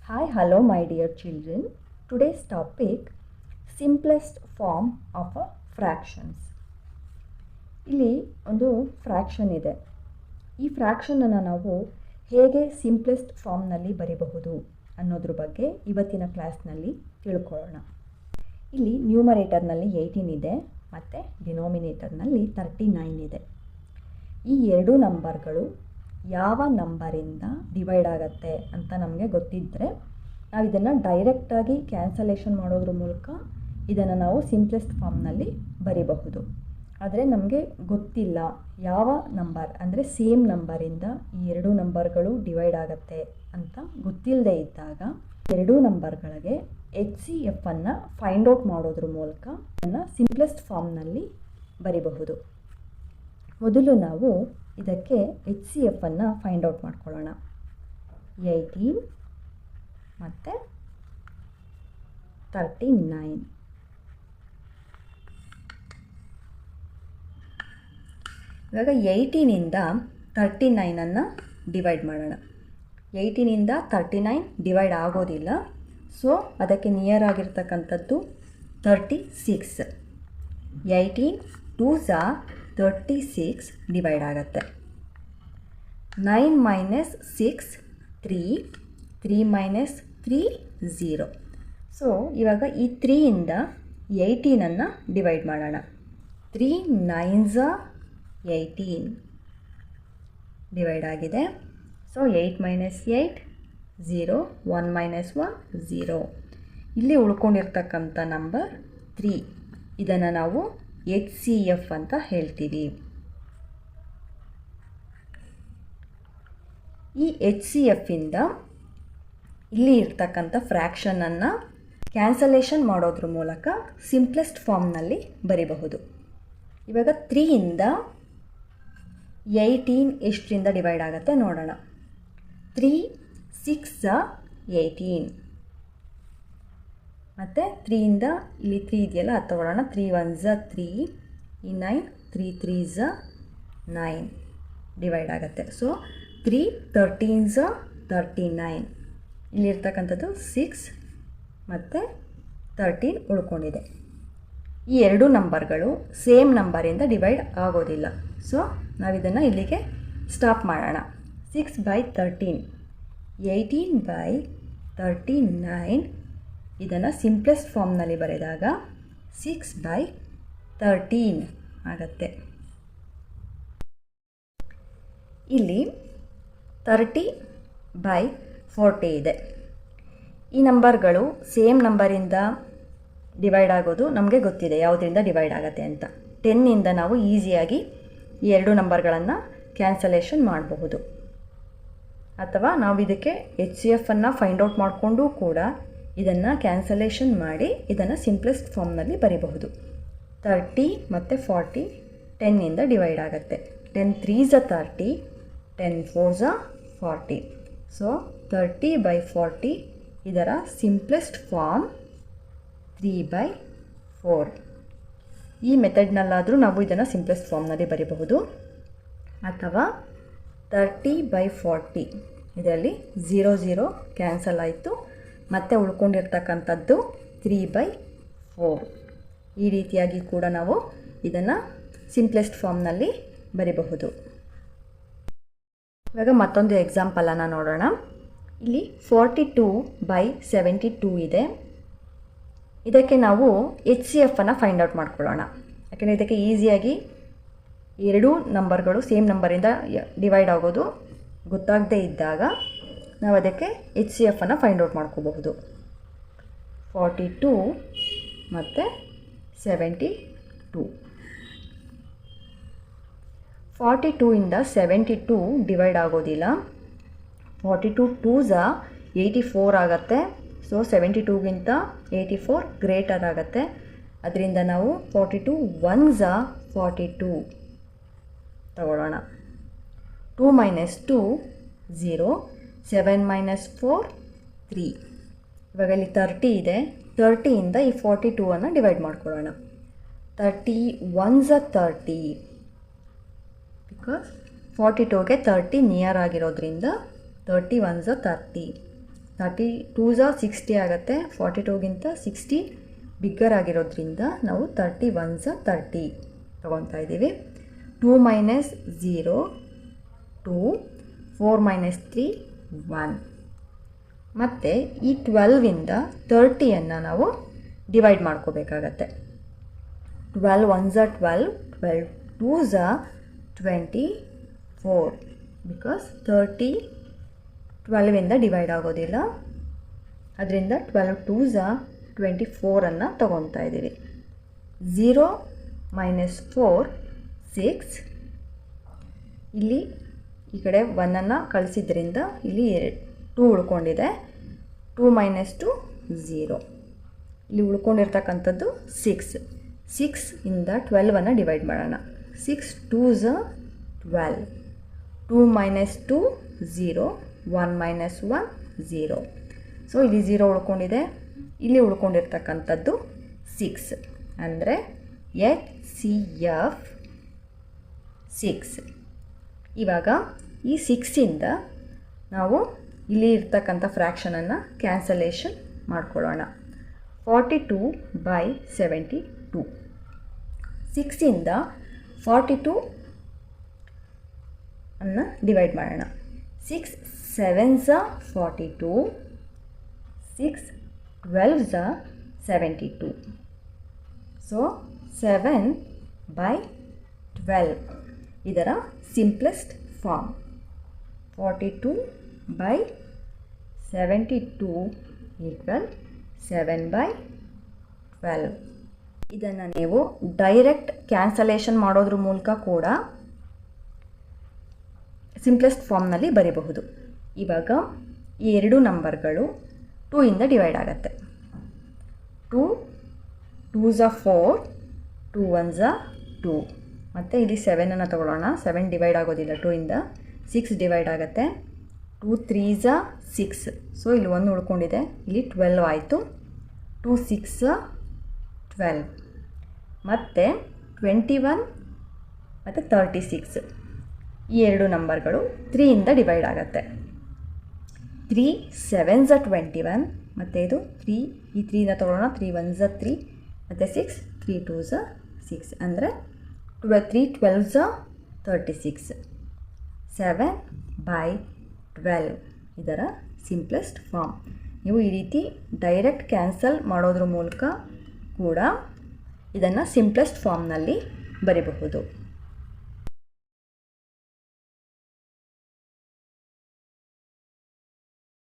Hi, hello, my dear children. Today's topic simplest form of a fractions. ಇಲ್ಲಿ ಒಂದು fraction ಇದೆ. ಈ ಫ್ರ್ಯಾಕ್ಷನನ್ನು ನಾವು ಹೇಗೆ ಸಿಂಪ್ಲೆಸ್ಟ್ ಫಾರ್ಮ್ನಲ್ಲಿ ಬರೀಬಹುದು ಅನ್ನೋದ್ರ ಬಗ್ಗೆ ಇವತ್ತಿನ ಕ್ಲಾಸ್ನಲ್ಲಿ ತಿಳ್ಕೊಳ್ಳೋಣ. ಇಲ್ಲಿ ನ್ಯೂಮರೇಟರ್ನಲ್ಲಿ 18 ಇದೆ ಮತ್ತು ಡಿನೋಮಿನೇಟರ್ನಲ್ಲಿ 39 ಇದೆ. ಈ ಎರಡು ನಂಬರ್ಗಳು ಯಾವ ನಂಬರಿಂದ ಡಿವೈಡ್ ಆಗುತ್ತೆ ಅಂತ ನಮಗೆ ಗೊತ್ತಿದ್ದರೆ ನಾವು ಇದನ್ನು ಡೈರೆಕ್ಟಾಗಿ ಕ್ಯಾನ್ಸಲೇಷನ್ ಮಾಡೋದ್ರ ಮೂಲಕ ಇದನ್ನು ನಾವು ಸಿಂಪ್ಲೆಸ್ಟ್ ಫಾರ್ಮ್ನಲ್ಲಿ ಬರೀಬಹುದು. ಆದರೆ ನಮಗೆ ಗೊತ್ತಿಲ್ಲ ಯಾವ ನಂಬರ್ ಅಂದರೆ ಸೇಮ್ ನಂಬರಿಂದ ಈ ಎರಡು ನಂಬರ್ಗಳು ಡಿವೈಡ್ ಆಗುತ್ತೆ ಅಂತ ಗೊತ್ತಿಲ್ಲದೆ ಇದ್ದಾಗ ಎರಡೂ ನಂಬರ್ಗಳಿಗೆ HCF ಅನ್ನು ಫೈಂಡ್ ಔಟ್ ಮಾಡೋದ್ರ ಮೂಲಕ ಇದನ್ನು ಸಿಂಪ್ಲೆಸ್ಟ್ ಫಾರ್ಮ್ನಲ್ಲಿ ಬರೀಬಹುದು. ಮೊದಲು ನಾವು ಇದಕ್ಕೆ HCF ಅನ್ನು ಫೈಂಡ್ ಔಟ್ ಮಾಡ್ಕೊಳ್ಳೋಣ. 18 ಮತ್ತು 39. ಇವಾಗ 18ಇಂದ 39ಅನ್ನು ಡಿವೈಡ್ ಮಾಡೋಣ. 18ಇಂದ 39 ಡಿವೈಡ್ ಆಗೋದಿಲ್ಲ, ಸೊ ಅದಕ್ಕೆ ನಿಯರ್ ಆಗಿರ್ತಕ್ಕಂಥದ್ದು 36. 18 2s 36 ಡಿವೈಡ್ ಆಗುತ್ತೆ. 9 minus 6 3, 3 minus 3 0. ಸೊ ಇವಾಗ ಈ 3ಇಂದ 18ಅನ್ನು ಡಿವೈಡ್ ಮಾಡೋಣ. 3 9s 18 ಡಿವೈಡ್ ಆಗಿದೆ. So 8 minus 8 0, 1 minus 1 0. ಇಲ್ಲಿ ಉಳ್ಕೊಂಡಿರ್ತಕ್ಕಂಥ ನಂಬರ್ 3. ಇದನ್ನು ನಾವು HCF ಅಂತ ಹೇಳ್ತೀವಿ. ಈ HCFಯಿಂದ ಇಲ್ಲಿ ಇರ್ತಕ್ಕಂಥ ಫ್ರ್ಯಾಕ್ಷನನ್ನು ಕ್ಯಾನ್ಸಲೇಷನ್ ಮಾಡೋದ್ರ ಮೂಲಕ ಸಿಂಪ್ಲೆಸ್ಟ್ ಫಾರ್ಮ್ನಲ್ಲಿ ಬರೀಬಹುದು. ಇವಾಗ 3ಇಂದ 18 ಎಷ್ಟರಿಂದ ಡಿವೈಡ್ ಆಗುತ್ತೆ ನೋಡೋಣ. 3 6 18 ಮತ್ತು 3ಇಂದ ಇಲ್ಲಿ 3 ಇದೆಯಲ್ಲ ಅದು ತಗೊಳ್ಳೋಣ. 3 1s 3, ಈ 9 3 3s 9 ಡಿವೈಡ್ ಆಗುತ್ತೆ. So 3 13s 39. ಇಲ್ಲಿರ್ತಕ್ಕಂಥದ್ದು 6 ಮತ್ತು 13 ಉಳ್ಕೊಂಡಿದೆ. ಈ ಎರಡು ನಂಬರ್ಗಳು ಸೇಮ್ ನಂಬರಿಂದ ಡಿವೈಡ್ ಆಗೋದಿಲ್ಲ, ಸೊ ನಾವಿದನ್ನು ಇಲ್ಲಿಗೆ ಸ್ಟಾಪ್ ಮಾಡೋಣ. 6/13 18/39. ಇದನ್ನು ಸಿಂಪ್ಲೆಸ್ಟ್ ಫಾರ್ಮ್ನಲ್ಲಿ ಬರೆದಾಗ 6/13 ಆಗುತ್ತೆ. ಇಲ್ಲಿ 30/40 ಇದೆ. ಈ ನಂಬರ್ಗಳು ಸೇಮ್ ನಂಬರಿಂದ ಡಿವೈಡ್ ಆಗೋದು ನಮಗೆ ಗೊತ್ತಿದೆ, ಯಾವುದರಿಂದ ಡಿವೈಡ್ ಆಗುತ್ತೆ ಅಂತ. 10ಇಂದ ನಾವು ಈಸಿಯಾಗಿ ಈ ಎರಡು ನಂಬರ್ಗಳನ್ನು ಕ್ಯಾನ್ಸಲೇಷನ್ ಮಾಡಬಹುದು. ಅಥವಾ ನಾವು ಇದಕ್ಕೆ HCF ಅನ್ನು ಫೈಂಡ್ ಔಟ್ ಮಾಡಿಕೊಂಡು ಕೂಡ ಇದನ್ನು ಕ್ಯಾನ್ಸಲೇಷನ್ ಮಾಡಿ ಇದನ್ನು ಸಿಂಪ್ಲೆಸ್ಟ್ ಫಾರ್ಮ್ನಲ್ಲಿ ಬರೀಬಹುದು. 30 ಮತ್ತು 40 10ಇಂದ ಡಿವೈಡ್ ಆಗುತ್ತೆ. 10 3s 30, 10 4s 40. ಸೊ 30/40 ಇದರ ಸಿಂಪ್ಲೆಸ್ಟ್ ಫಾರ್ಮ್ 3/4. ಈ ಮೆಥಡ್ನಲ್ಲಾದರೂ ನಾವು ಇದನ್ನು ಸಿಂಪ್ಲೆಸ್ಟ್ ಫಾರ್ಮ್ನಲ್ಲಿ ಬರೀಬಹುದು. ಅಥವಾ 30/40 ಇದರಲ್ಲಿ 0 0 ಕ್ಯಾನ್ಸಲ್ ಆಯಿತು, ಮತ್ತು ಉಳ್ಕೊಂಡಿರ್ತಕ್ಕಂಥದ್ದು 3/4. ಈ ರೀತಿಯಾಗಿ ಕೂಡ ನಾವು ಇದನ್ನು ಸಿಂಪ್ಲೆಸ್ಟ್ ಫಾರ್ಮ್ನಲ್ಲಿ ಬರೀಬಹುದು. ಇವಾಗ ಮತ್ತೊಂದು ಎಕ್ಸಾಂಪಲನ್ನು ನೋಡೋಣ. ಇಲ್ಲಿ 42/72 ಇದೆ. ಇದಕ್ಕೆ ನಾವು HCF ಅನ್ನು ಫೈಂಡ್ ಔಟ್ ಮಾಡ್ಕೊಳ್ಳೋಣ. ಯಾಕೆಂದರೆ ಇದಕ್ಕೆ ಈಸಿಯಾಗಿ ಎರಡೂ ನಂಬರ್ಗಳು ಸೇಮ್ ನಂಬರಿಂದ ಡಿವೈಡ್ ಆಗೋದು ಗೊತ್ತಾಗದೇ ಇದ್ದಾಗ ನಾವು ಅದಕ್ಕೆ HCF ಅನ್ನು ಫೈಂಡ್ ಔಟ್ ಮಾಡ್ಕೋಬಹುದು. 42 ಮತ್ತು 72. 42ಇಂದ 72 ಡಿವೈಡ್ ಆಗೋದಿಲ್ಲ. 42 2s 84 ಆಗುತ್ತೆ. ಸೊ 72ಗಿಂತ 84 ಗ್ರೇಟರ್ ಆಗುತ್ತೆ. ಅದರಿಂದ ನಾವು 42 1s 42 ತಗೊಳ್ಳೋಣ. 2 minus 2 0, 7 minus 4 3. ಇವಾಗ ಇಲ್ಲಿ 30 ಇದೆ. 30ಇಂದ ಈ 42ಅನ್ನು ಡಿವೈಡ್ ಮಾಡ್ಕೊಳ್ಳೋಣ. 30 1s 30, ಬಿಕಾಸ್ 42ಗೆ 30 ನಿಯರ್ ಆಗಿರೋದ್ರಿಂದ 30 1s 30. 32 60 ಆಗುತ್ತೆ. 42ಗಿಂತ 60 ಬಿಗ್ಗರ್ ಆಗಿರೋದ್ರಿಂದ ನಾವು 31 30 ತೊಗೊತಾ ಇದ್ದೀವಿ. 2 ಮೈನಸ್ 0 2, 4 ಮೈನಸ್ 3 1. ಮತ್ತು ಈ 12ಇಂದ 30ಯನ್ನು ನಾವು ಡಿವೈಡ್ ಮಾಡ್ಕೋಬೇಕಾಗತ್ತೆ. 12 1s are 12, 12 2s are 24 because 30 12ಇಂದ divide ಆಗೋದಿಲ್ಲ. ಅದರಿಂದ 12 2s are 24 ತೊಗೊತಾ ಇದ್ದೀವಿ. 0 ಮೈನಸ್ 4 6. ಇಲ್ಲಿ ಈ ಕಡೆ 1 ಕಳಿಸಿದ್ರಿಂದ ಇಲ್ಲಿ 2 ಉಳ್ಕೊಂಡಿದೆ. 2 ಮೈನಸ್ 2 0. ಇಲ್ಲಿ ಉಳ್ಕೊಂಡಿರ್ತಕ್ಕಂಥದ್ದು 6. 6ಇಂದ 12 ಡಿವೈಡ್ ಮಾಡೋಣ. 6 2s are 12. 2 minus 2 0, 1 minus 1 0. So ಇಲ್ಲಿ 0 ಉಳ್ಕೊಂಡಿದೆ. ಇಲ್ಲಿ ಉಳ್ಕೊಂಡಿರ್ತಕ್ಕಂಥದ್ದು 6 ಅಂದರೆ HCF 6. ಇವಾಗ ಈ 6ಇಂದ ನಾವು ಇಲ್ಲಿ ಇರ್ತಕ್ಕಂಥ ಫ್ರ್ಯಾಕ್ಷನನ್ನು ಕ್ಯಾನ್ಸಲೇಷನ್ ಮಾಡ್ಕೊಳ್ಳೋಣ. 42/72. 6ಇಂದ 42 ಡಿವೈಡ್ ಮಾಡೋಣ. 6 7s are 42, 6 12s are 72. So 7/12 ಇದರ ಸಿಂಪ್ಲೆಸ್ಟ್ ಫಾರ್ಮ್. 42/72 ಈಕ್ವಲ್ 7/12. ಇದನ್ನು ನೀವು ಡೈರೆಕ್ಟ್ ಕ್ಯಾನ್ಸಲೇಷನ್ ಮಾಡೋದ್ರ ಮೂಲಕ ಕೂಡ ಸಿಂಪ್ಲೆಸ್ಟ್ ಫಾರ್ಮ್ನಲ್ಲಿ ಬರೀಬಹುದು. ಇವಾಗ ಈ ಎರಡು ನಂಬರ್ಗಳು 2ಇಂದ ಡಿವೈಡ್ ಆಗುತ್ತೆ. 2 2s are 4, 2 1s are 2. ಮತ್ತು ಇಲ್ಲಿ 7 ತಗೊಳ್ಳೋಣ. 7 ಡಿವೈಡ್ ಆಗೋದಿಲ್ಲ 2ಇಂದ. 6 ಡಿವೈಡ್ ಆಗುತ್ತೆ. 2 3s are 6. ಸೊ ಇಲ್ಲಿ 1 ಉಳ್ಕೊಂಡಿದೆ. ಇಲ್ಲಿ 12 ಆಯಿತು. 2 6 are 12. ಮತ್ತು 21 ಮತ್ತು 36 ಈ ಎರಡು ನಂಬರ್ಗಳು 3ಇಂದ ಡಿವೈಡ್ ಆಗುತ್ತೆ. 3 7s are 21 ಮತ್ತು ಇದು 3 ಈ 3ನ ತೊಗೊಳ್ಳೋಣ. 3 1s are 3 ಮತ್ತು 6 3 2s are 6 ಅಂದರೆ 3 12s are 36. 7/12 ಇದರ ಸಿಂಪ್ಲೆಸ್ಟ್ ಫಾರ್ಮ್. ನೀವು ಈ ರೀತಿ ಡೈರೆಕ್ಟ್ ಕ್ಯಾನ್ಸಲ್ ಮಾಡೋದ್ರ ಮೂಲಕ ಕೂಡ ಇದನ್ನು ಸಿಂಪ್ಲೆಸ್ಟ್ ಫಾರ್ಮ್ನಲ್ಲಿ ಬರೀಬಹುದು.